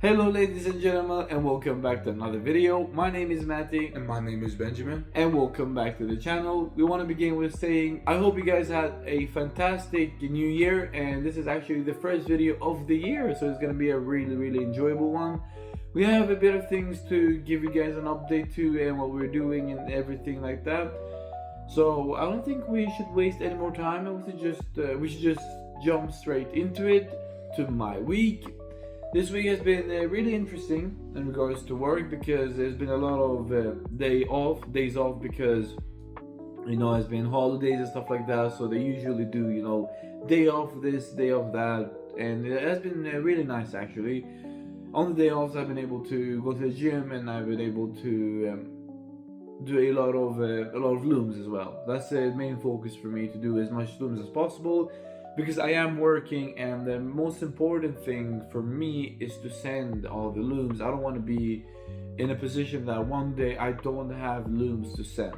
Hello ladies and gentlemen, and welcome back to another video. My name is Matty And my name is Benjamin. and welcome back to the channel. We want to begin with saying I hope you guys had a fantastic new year, and this is actually the first video of the year, so it's going to be a really enjoyable one. We have a bit of things to give you guys an update to and what we're doing and everything like that. So I don't think we should waste any more time. We should just jump straight into it, to my week. This week has been really interesting in regards to work because there's been a lot of days off because it's been holidays and stuff like that. So they usually do day off this, day off that, and it has been really nice actually. On the day offs, I've been able to go to the gym and I've been able to do a lot of looms as well. That's the main focus for me, to do as much looms as possible, because I am working, and the most important thing for me is to send all the looms. I don't want to be in a position that one day I don't have looms to send.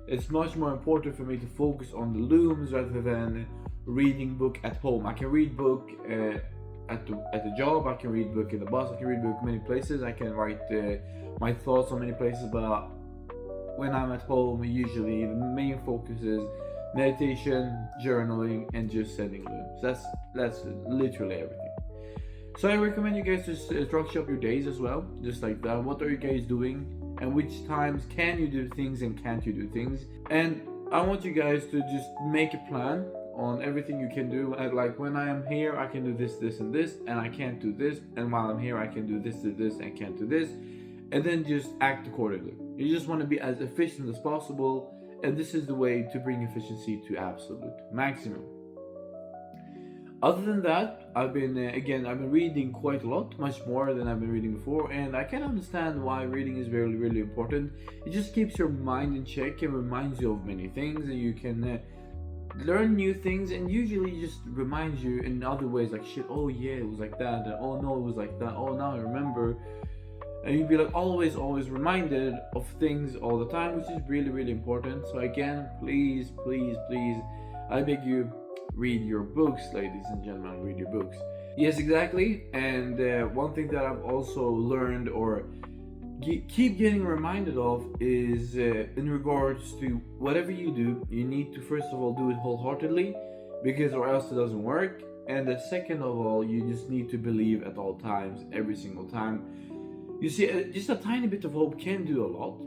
It's much more important for me to focus on the looms rather than reading book at home. I can read book at the job, I can read book in the bus, I can read book many places, I can write my thoughts on many places, but when I'm at home, usually the main focus is meditation, journaling, and just sending looms. That's literally everything. So I recommend you guys to structure up your days as well, just like that. What are you guys doing, and which times can you do things and can't you do things? And I want you guys to just make a plan on everything you can do. And like, when I am here, I can do this, this, and this, and I can't do this. And while I'm here, I can do this, and can't do this. And then just act accordingly. You just want to be as efficient as possible. And this is the way to bring efficiency to absolute maximum. Other than that, I've been reading quite a lot, much more than I've been reading before, and I can understand why reading is really important. It just keeps your mind in check and reminds you of many things, and you can learn new things, and usually just reminds you in other ways, like, shit, oh yeah, it was like that, and oh no, it was like that, oh now I remember. And you'd be like always reminded of things all the time, which is really important. So again, please, I beg you, read your books, ladies and gentlemen, read your books. Yes, exactly. And one thing that I've also learned, or keep getting reminded of, is in regards to whatever you do, you need to first of all do it wholeheartedly, because or else it doesn't work. And the second of all, you just need to believe at all times, every single time. You see, just a tiny bit of hope can do a lot,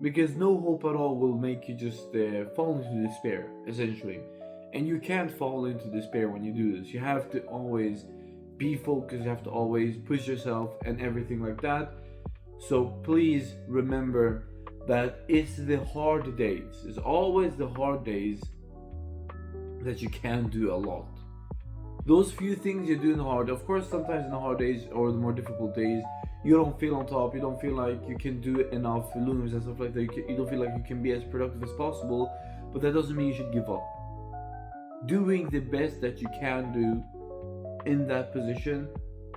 because no hope at all will make you just fall into despair, essentially. And you can't fall into despair when you do this. You have to always be focused, you have to always push yourself and everything like that. So please remember that it's the hard days, it's always the hard days that you can do a lot. Those few things you do in the hard, of course, sometimes in the hard days or the more difficult days, you don't feel on top, you don't feel like you can do enough looms and stuff like that, you don't feel like you can be as productive as possible, but that doesn't mean you should give up. Doing the best that you can do in that position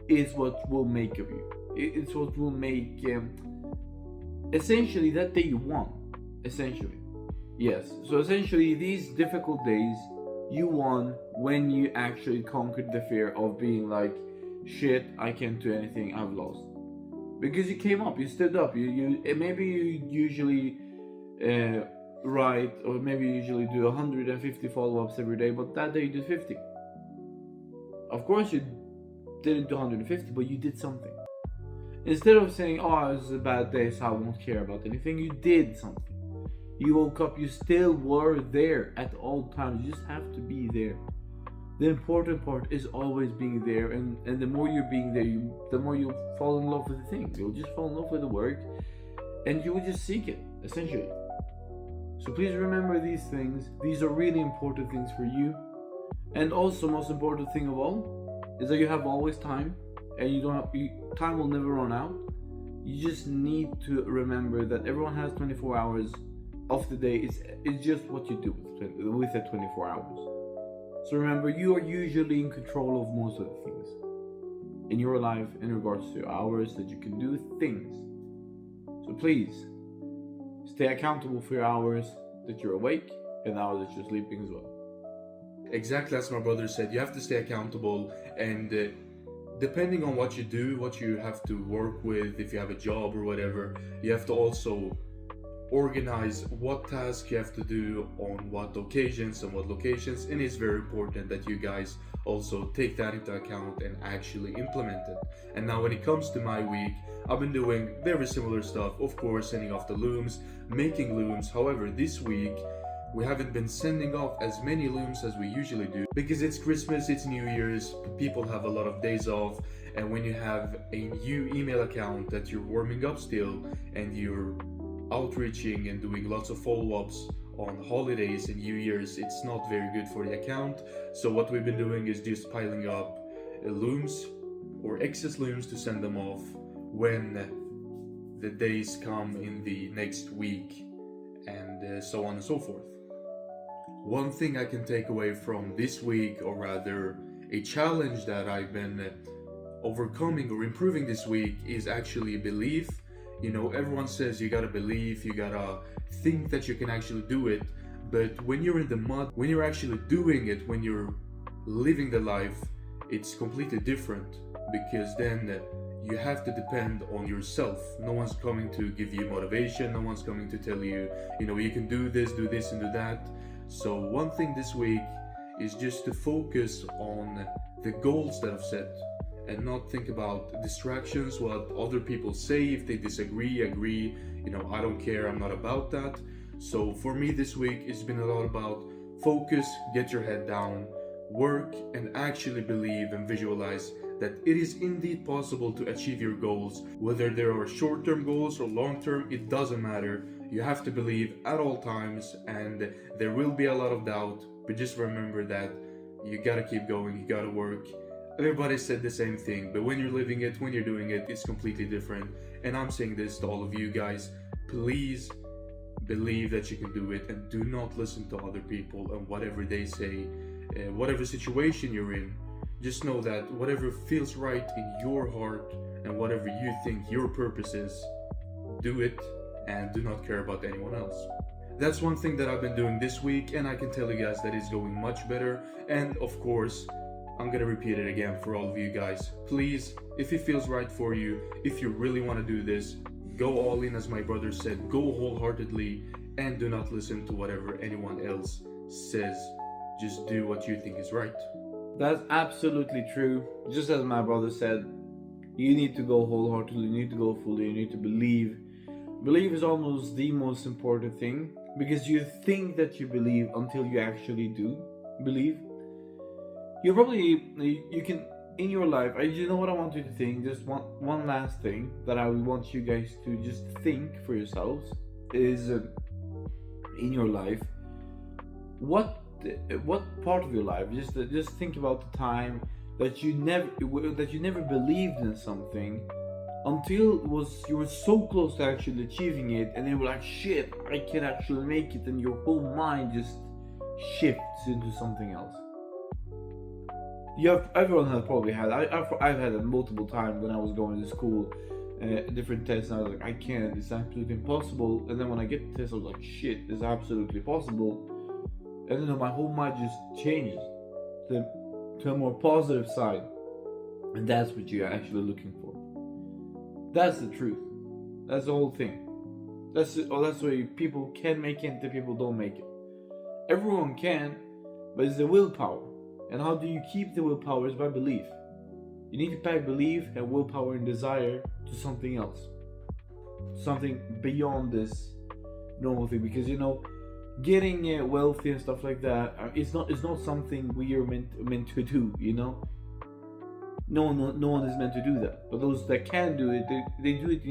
is what will make of you. It's what will make, essentially, that day you won, essentially. Yes, so essentially these difficult days, you won when you actually conquered the fear of being like, shit, I can't do anything, I've lost. Because you came up, you stood up, you maybe you usually write, or maybe you usually do 150 follow-ups every day, but that day you did 50. Of course you didn't do 150, but you did something. Instead of saying, oh, it was a bad day, so I won't care about anything, you did something. You woke up, you still were there at all times. You just have to be there. The important part is always being there, and the more you're being there, the more you'll fall in love with the thing. You'll just fall in love with the work, and you will just seek it, essentially. So please remember these things. These are really important things for you. And also, most important thing of all is that you have always time, and time will never run out. You just need to remember that everyone has 24 hours of the day. It's just what you do with the 24 hours. So remember, you are usually in control of most of the things in your life in regards to hours that you can do things. So please, stay accountable for your hours that you're awake and hours that you're sleeping as well. Exactly as my brother said, you have to stay accountable, and depending on what you do, what you have to work with, if you have a job or whatever, you have to also organize what tasks you have to do on what occasions and what locations, and it's very important that you guys also take that into account and actually implement it. And now when it comes to my week, I've been doing very similar stuff, of course, sending off the looms, making looms. However, this week we haven't been sending off as many looms as we usually do because it's Christmas, it's New Year's, people have a lot of days off, and when you have a new email account that you're warming up still and you're outreaching and doing lots of follow-ups on holidays and New Year's, it's not very good for the account. So what we've been doing is just piling up looms or excess looms to send them off when the days come in the next week, and so on and so forth. One thing I can take away from this week, or rather a challenge that I've been overcoming or improving this week, is actually belief. You know, everyone says you gotta believe, you gotta think that you can actually do it, but when you're in the mud, when you're actually doing it, when you're living the life, it's completely different, because then you have to depend on yourself. No one's coming to give you motivation, no one's coming to tell you, you know, you can do this and do that. So one thing this week is just to focus on the goals that I've set, and not think about distractions, what other people say. If they disagree, agree, you know, I don't care, I'm not about that. So for me this week, it's been a lot about focus, get your head down, work, and actually believe and visualize that it is indeed possible to achieve your goals. Whether there are short-term goals or long-term, it doesn't matter. You have to believe at all times, and there will be a lot of doubt, but just remember that you gotta keep going, you gotta work. Everybody said the same thing, but when you're living it, when you're doing it, it's completely different. And I'm saying this to all of you guys, please believe that you can do it, and do not listen to other people and whatever they say. Whatever situation you're in, just know that whatever feels right in your heart and whatever you think your purpose is, do it, and do not care about anyone else. That's one thing that I've been doing this week, and I can tell you guys that it's going much better. And of course, I'm gonna repeat it again for all of you guys. Please, if it feels right for you, if you really want to do this, go all in, as my brother said, go wholeheartedly, and do not listen to whatever anyone else says. Just do what you think is right. That's absolutely true. Just as my brother said, you need to go wholeheartedly, you need to go fully, you need to believe. Belief is almost the most important thing, because you think that you believe until you actually do believe. You can, in your life, you know what I want you to think, just one last thing that I want you guys to just think for yourselves is, in your life, what part of your life, just think about the time that you never believed in something until you were so close to actually achieving it, and then you were like, shit, I can actually make it, and your whole mind just shifts into something else. Everyone has probably had. I've had it multiple times when I was going to school, different tests, and I was like, I can't, it's absolutely impossible. And then when I get the test, I was like, shit, it's absolutely possible. And then my whole mind just changes to a more positive side, and that's what you're actually looking for. That's the truth. That's the whole thing. That's why people can make it and people don't make it. Everyone can, but it's the willpower. And how do you keep the willpower? Is by belief. You need to pack belief and willpower and desire to something else, something beyond this normal thing. Because getting wealthy and stuff like that, it's not something we are meant to do. No one is meant to do that. But those that can do it, they do it.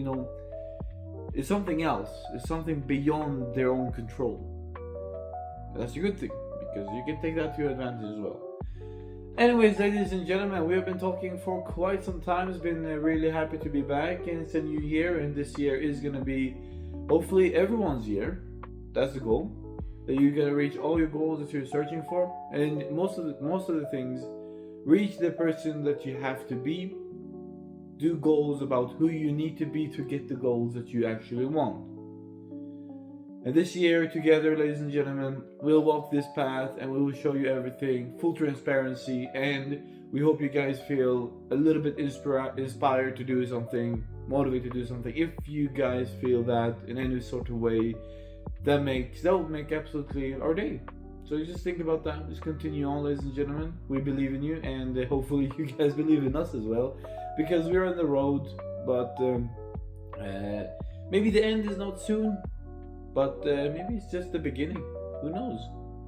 It's something else. It's something beyond their own control. And that's a good thing, because you can take that to your advantage as well. Anyways, ladies and gentlemen, we have been talking for quite some time. It's been really happy to be back, and it's a new year, and this year is gonna be hopefully everyone's year. That's the goal. That you're gonna reach all your goals that you're searching for, and most of the things, reach the person that you have to be. Do goals about who you need to be to get the goals that you actually want. And this year, together, ladies and gentlemen, we'll walk this path and we will show you everything, full transparency, and we hope you guys feel a little bit inspired to do something, motivated to do something. If you guys feel that in any sort of way, that will make absolutely our day. So just think about that. Just continue on, ladies and gentlemen. We believe in you, and hopefully you guys believe in us as well, because we're on the road. But maybe the end is not soon, but maybe it's just the beginning. Who knows?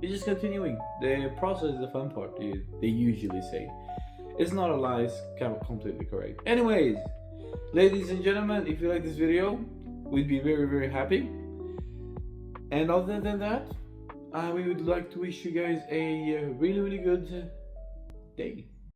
It's just continuing. The process is the fun part. They usually say. It's not a lie. It's kind of completely correct. Anyways, ladies and gentlemen, if you like this video, we'd be very, very happy. And other than that, we would like to wish you guys a really, really good day.